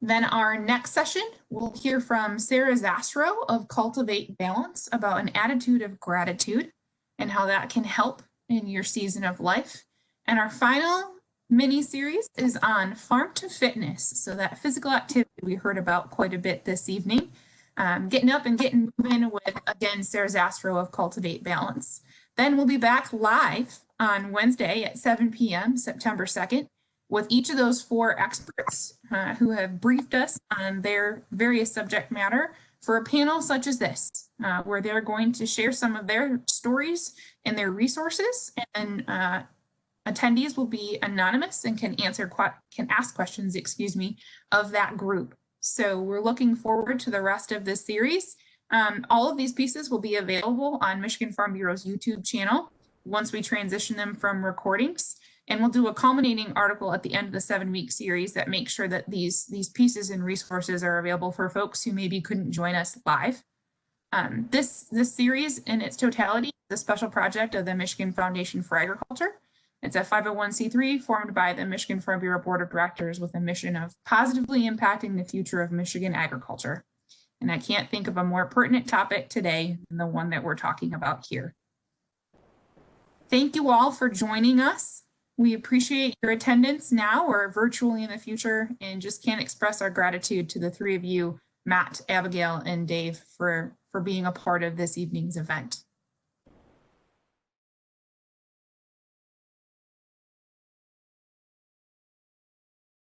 S1: Then our next session, we'll hear from Sarah Zastrow of Cultivate Balance about an attitude of gratitude and how that can help in your season of life. And our final mini series is on farm to fitness. So that physical activity we heard about quite a bit this evening. Getting up and getting moving with, again, Sarah Zastrow of Cultivate Balance. Then we'll be back live on Wednesday at 7 p.m., September 2nd, with each of those 4 experts who have briefed us on their various subject matter for a panel such as this, where they're going to share some of their stories and their resources, and attendees will be anonymous and can ask questions, of that group. So we're looking forward to the rest of this series. All of these pieces will be available on Michigan Farm Bureau's YouTube channel once we transition them from recordings. And we'll do a culminating article at the end of the 7-week series that makes sure that these pieces and resources are available for folks who maybe couldn't join us live. This series in its totality is a special project of the Michigan Foundation for Agriculture. It's a 501c3 formed by the Michigan Farm Bureau Board of Directors with a mission of positively impacting the future of Michigan agriculture. And I can't think of a more pertinent topic today than the one that we're talking about here. Thank you all for joining us. We appreciate your attendance now or virtually in the future, and just can't express our gratitude to the 3 of you, Matt, Abigail, and Dave, for being a part of this evening's event.